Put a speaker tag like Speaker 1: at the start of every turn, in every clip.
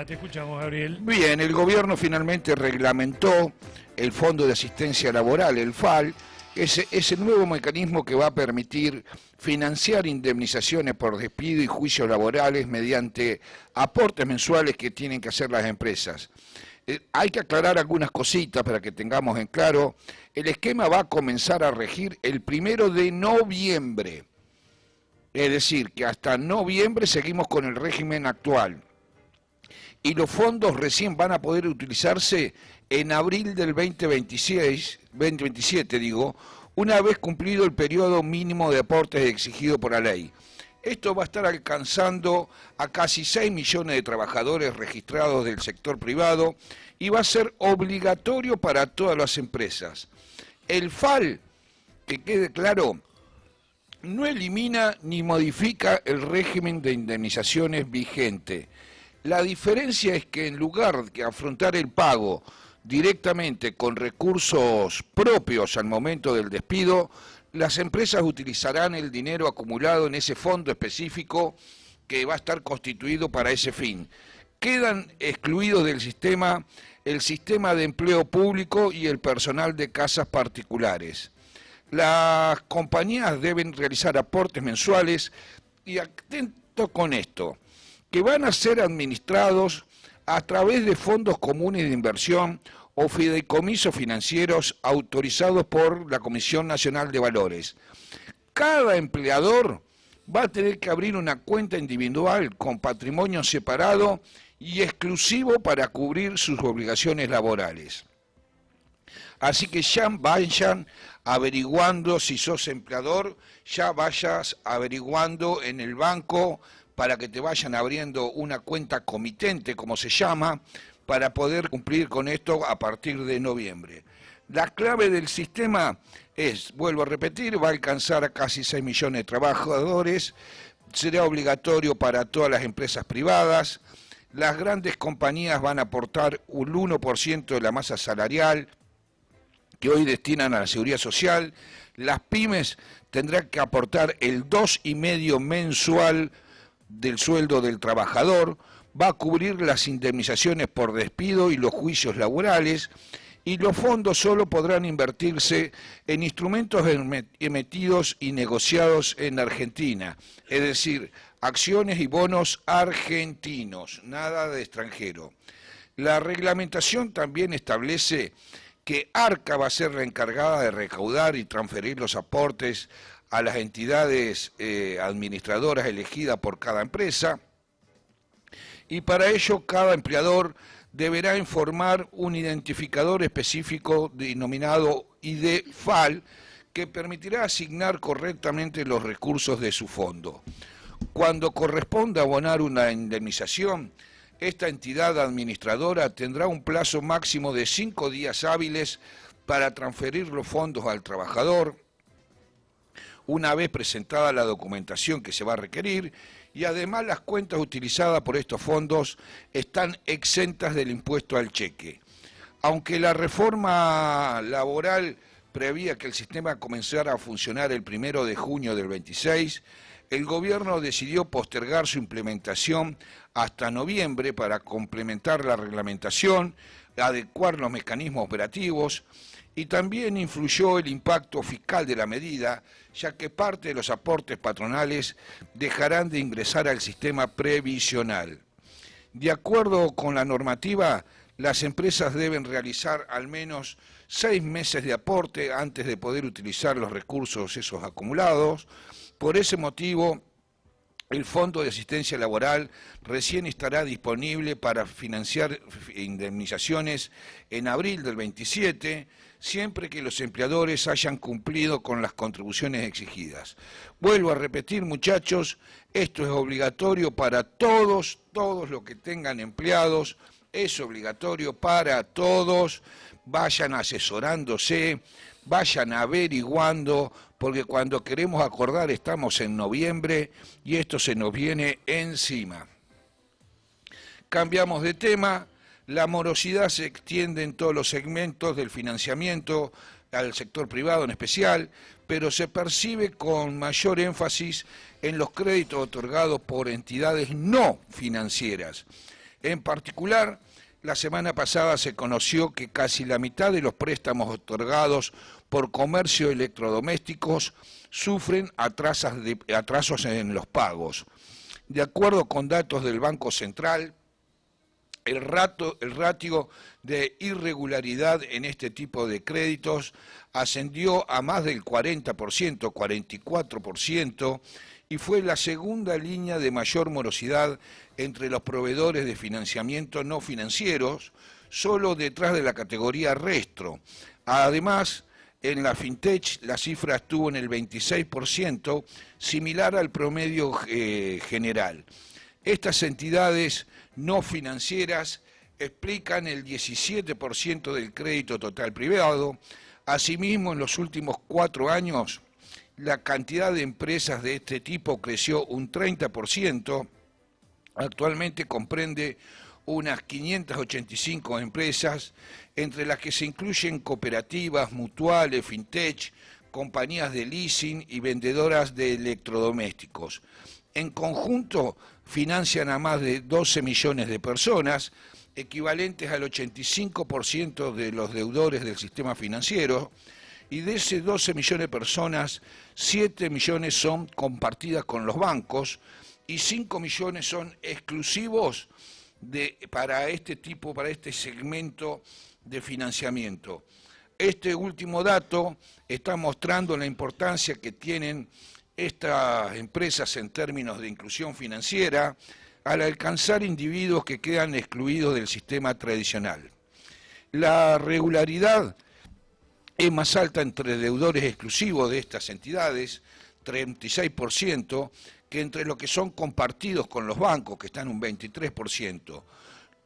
Speaker 1: te escuchamos, Gabriel.
Speaker 2: Bien, el gobierno finalmente reglamentó el Fondo de Asistencia Laboral, el FAL, ese nuevo mecanismo que va a permitir financiar indemnizaciones por despido y juicios laborales mediante aportes mensuales que tienen que hacer las empresas. Hay que aclarar algunas cositas para que tengamos en claro. El esquema va a comenzar a regir el 1 de noviembre. Es decir, que hasta noviembre seguimos con el régimen actual. Y los fondos recién van a poder utilizarse en abril del 2027, una vez cumplido el periodo mínimo de aportes exigido por la ley. Esto va a estar alcanzando a casi 6 millones de trabajadores registrados del sector privado y va a ser obligatorio para todas las empresas. El FAL, que quede claro, no elimina ni modifica el régimen de indemnizaciones vigente. La diferencia es que en lugar de afrontar el pago directamente con recursos propios al momento del despido, las empresas utilizarán el dinero acumulado en ese fondo específico que va a estar constituido para ese fin. Quedan excluidos del sistema el sistema de empleo público y el personal de casas particulares. Las compañías deben realizar aportes mensuales y atento con esto, que van a ser administrados a través de fondos comunes de inversión o fideicomisos financieros autorizados por la Comisión Nacional de Valores. Cada empleador va a tener que abrir una cuenta individual con patrimonio separado y exclusivo para cubrir sus obligaciones laborales. Así que ya vayan averiguando, si sos empleador, ya vayas averiguando en el banco para que te vayan abriendo una cuenta comitente, como se llama, para poder cumplir con esto a partir de noviembre. La clave del sistema es, vuelvo a repetir, va a alcanzar a casi 6 millones de trabajadores, será obligatorio para todas las empresas privadas, las grandes compañías van a aportar un 1% de la masa salarial que hoy destinan a la seguridad social, las pymes tendrán que aportar el 2,5% mensual del sueldo del trabajador, va a cubrir las indemnizaciones por despido y los juicios laborales, y los fondos solo podrán invertirse en instrumentos emitidos y negociados en Argentina, es decir, acciones y bonos argentinos, nada de extranjero. La reglamentación también establece que ARCA va a ser la encargada de recaudar y transferir los aportes a las entidades administradoras elegidas por cada empresa, y para ello cada empleador deberá informar un identificador específico denominado ID FAL que permitirá asignar correctamente los recursos de su fondo. Cuando corresponda abonar una indemnización, esta entidad administradora tendrá un plazo máximo de 5 días hábiles para transferir los fondos al trabajador, una vez presentada la documentación que se va a requerir, y además las cuentas utilizadas por estos fondos están exentas del impuesto al cheque. Aunque la reforma laboral prevía que el sistema comenzara a funcionar el 1 de junio del 26, el gobierno decidió postergar su implementación hasta noviembre para complementar la reglamentación, adecuar los mecanismos operativos, y también influyó el impacto fiscal de la medida, ya que parte de los aportes patronales dejarán de ingresar al sistema previsional. De acuerdo con la normativa, las empresas deben realizar al menos 6 meses de aporte antes de poder utilizar los recursos esos acumulados. Por ese motivo, el Fondo de Asistencia Laboral recién estará disponible para financiar indemnizaciones en abril del 27, siempre que los empleadores hayan cumplido con las contribuciones exigidas. Vuelvo a repetir, muchachos, esto es obligatorio para todos los que tengan empleados, es obligatorio para todos, vayan asesorándose, vayan averiguando, porque cuando queremos acordar estamos en noviembre y esto se nos viene encima. Cambiamos de tema. La morosidad se extiende en todos los segmentos del financiamiento, al sector privado en especial, pero se percibe con mayor énfasis en los créditos otorgados por entidades no financieras. En particular, la semana pasada se conoció que casi la mitad de los préstamos otorgados por comercio de electrodomésticos sufren atrasos en los pagos. De acuerdo con datos del Banco Central, el ratio de irregularidad en este tipo de créditos ascendió a más del 40%, 44%, y fue la segunda línea de mayor morosidad entre los proveedores de financiamiento no financieros, solo detrás de la categoría Restro. Además, en la FinTech la cifra estuvo en el 26%, similar al promedio general. Estas entidades no financieras explican el 17% del crédito total privado. Asimismo, en los últimos 4 años, la cantidad de empresas de este tipo creció un 30%. Actualmente comprende unas 585 empresas, entre las que se incluyen cooperativas, mutuales, fintech, compañías de leasing y vendedoras de electrodomésticos. En conjunto, financian a más de 12 millones de personas, equivalentes al 85% de los deudores del sistema financiero, y de ese 12 millones de personas, 7 millones son compartidas con los bancos y 5 millones son exclusivos para este segmento de financiamiento. Este último dato está mostrando la importancia que tienen estas empresas en términos de inclusión financiera al alcanzar individuos que quedan excluidos del sistema tradicional. La regularidad es más alta entre deudores exclusivos de estas entidades, 36%, que entre los que son compartidos con los bancos, que están un 23%.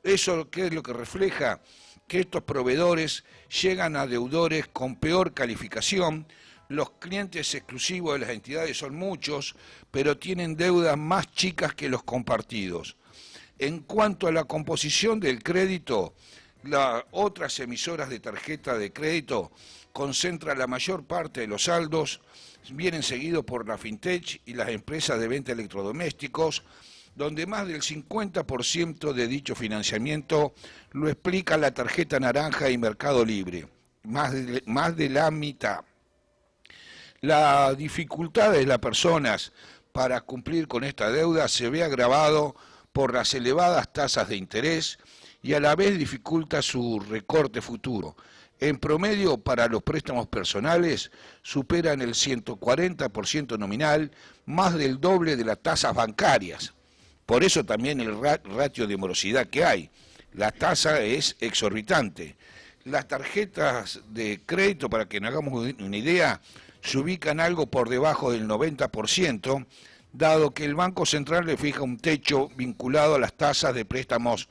Speaker 2: ¿Eso qué es lo que refleja? Que estos proveedores llegan a deudores con peor calificación. Los clientes exclusivos de las entidades son muchos, pero tienen deudas más chicas que los compartidos. En cuanto a la composición del crédito, las otras emisoras de tarjeta de crédito concentran la mayor parte de los saldos, vienen seguidos por la FinTech y las empresas de venta de electrodomésticos, donde más del 50% de dicho financiamiento lo explica la tarjeta naranja y Mercado Libre, más de la mitad. La dificultad de las personas para cumplir con esta deuda se ve agravado por las elevadas tasas de interés y a la vez dificulta su recorte futuro. En promedio, para los préstamos personales, superan el 140% nominal, más del doble de las tasas bancarias. Por eso también el ratio de morosidad que hay. La tasa es exorbitante. Las tarjetas de crédito, para que nos hagamos una idea, se ubican algo por debajo del 90%, dado que el Banco Central le fija un techo vinculado a las tasas de préstamos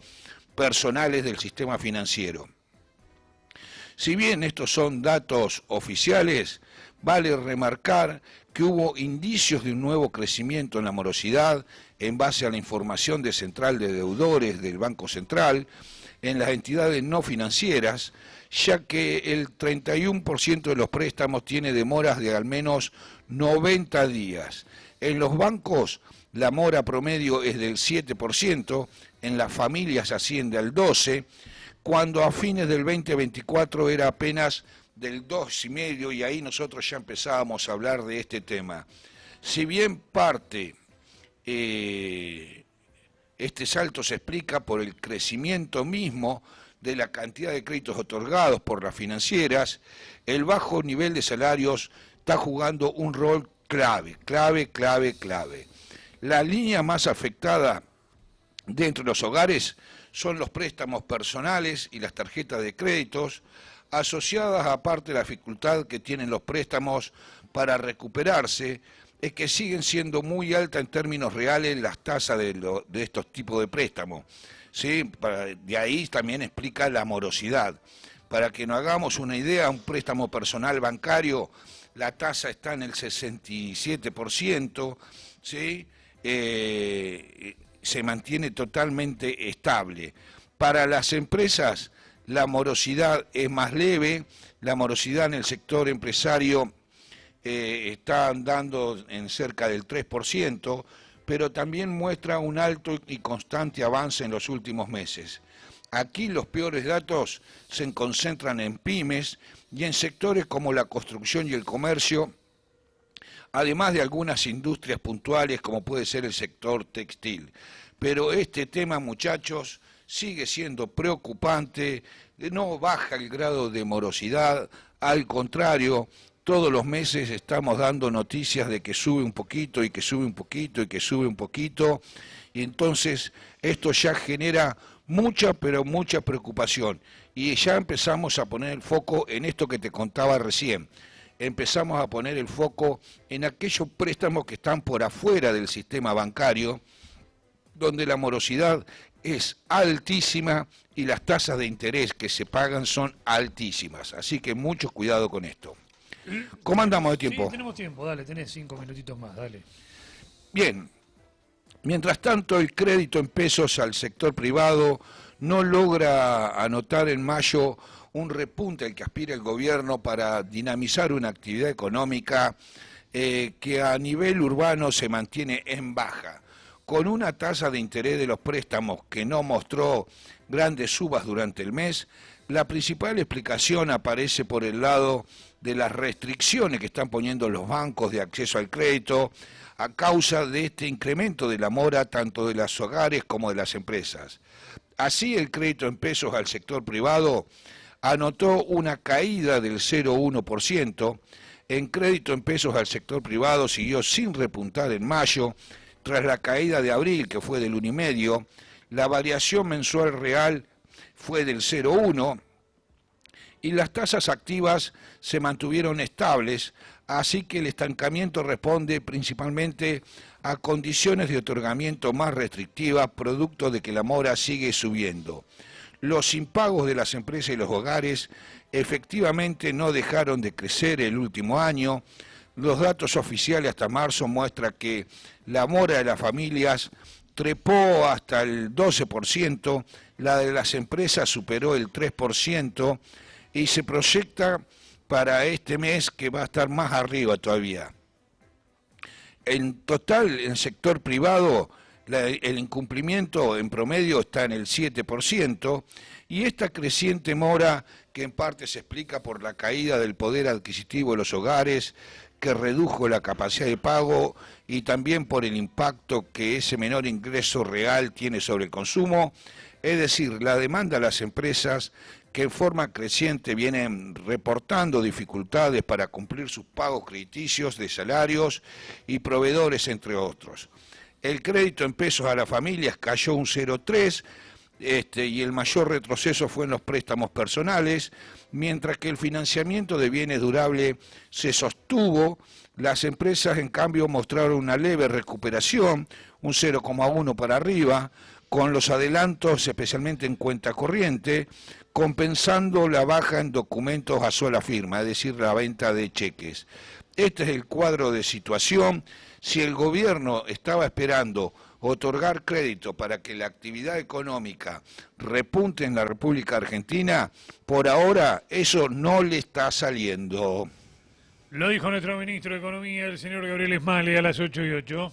Speaker 2: personales del sistema financiero. Si bien estos son datos oficiales, vale remarcar que hubo indicios de un nuevo crecimiento en la morosidad en base a la información de Central de Deudores del Banco Central en las entidades no financieras, ya que el 31% de los préstamos tiene demoras de al menos 90 días. En los bancos la mora promedio es del 7%, en las familias asciende al 12%, cuando a fines del 2024 era apenas del 2,5%, y ahí nosotros ya empezábamos a hablar de este tema. Si bien parte este salto se explica por el crecimiento mismo de la cantidad de créditos otorgados por las financieras, el bajo nivel de salarios está jugando un rol clave. La línea más afectada dentro de los hogares son los préstamos personales y las tarjetas de créditos, asociadas aparte de la dificultad que tienen los préstamos para recuperarse, es que siguen siendo muy altas en términos reales las tasas de estos tipos de préstamos. ¿Sí? De ahí también explica la morosidad. Para que nos hagamos una idea, un préstamo personal bancario, la tasa está en el 67%, ¿sí? Se mantiene totalmente estable. Para las empresas, la morosidad es más leve, la morosidad en el sector empresario está andando en cerca del 3%, pero también muestra un alto y constante avance en los últimos meses. Aquí los peores datos se concentran en pymes y en sectores como la construcción y el comercio, además de algunas industrias puntuales como puede ser el sector textil. Pero este tema, muchachos, sigue siendo preocupante, no baja el grado de morosidad, al contrario, todos los meses estamos dando noticias de que sube un poquito y que sube un poquito y que sube un poquito, y entonces esto ya genera mucha, pero mucha preocupación. Y ya empezamos a poner el foco en esto que te contaba recién. Empezamos a poner el foco en aquellos préstamos que están por afuera del sistema bancario, donde la morosidad es altísima y las tasas de interés que se pagan son altísimas. Así que mucho cuidado con esto. ¿Cómo andamos de tiempo?
Speaker 1: Sí, tenemos tiempo, dale, tenés 5 minutitos más, dale.
Speaker 2: Bien. Mientras tanto, el crédito en pesos al sector privado no logra anotar en mayo un repunte al que aspira el gobierno para dinamizar una actividad económica que a nivel urbano se mantiene en baja, con una tasa de interés de los préstamos que no mostró grandes subas durante el mes. La principal explicación aparece por el lado de las restricciones que están poniendo los bancos de acceso al crédito a causa de este incremento de la mora tanto de los hogares como de las empresas. Así, el crédito en pesos al sector privado anotó una caída del 0,1%. En crédito en pesos al sector privado siguió sin repuntar en mayo, tras la caída de abril, que fue del 1,5%. La variación mensual real fue del 0,1%, y las tasas activas se mantuvieron estables, así que el estancamiento responde principalmente a condiciones de otorgamiento más restrictivas, producto de que la mora sigue subiendo. Los impagos de las empresas y los hogares efectivamente no dejaron de crecer el último año. Los datos oficiales hasta marzo muestran que la mora de las familias trepó hasta el 12%, la de las empresas superó el 3%, y se proyecta para este mes que va a estar más arriba todavía. En total, en el sector privado, el incumplimiento en promedio está en el 7%, y esta creciente mora, que en parte se explica por la caída del poder adquisitivo de los hogares, que redujo la capacidad de pago, y también por el impacto que ese menor ingreso real tiene sobre el consumo, es decir, la demanda de las empresas que en forma creciente vienen reportando dificultades para cumplir sus pagos crediticios de salarios y proveedores, entre otros. El crédito en pesos a las familias cayó un 0,3%, y el mayor retroceso fue en los préstamos personales, mientras que el financiamiento de bienes durables se sostuvo. Las empresas, en cambio, mostraron una leve recuperación, un 0,1% para arriba, con los adelantos, especialmente en cuenta corriente, compensando la baja en documentos a sola firma, es decir, la venta de cheques. Este es el cuadro de situación. Si el gobierno estaba esperando otorgar crédito para que la actividad económica repunte en la República Argentina, por ahora eso no le está saliendo.
Speaker 1: Lo dijo nuestro ministro de Economía, el señor Gabriel Esmale, a las 8:08.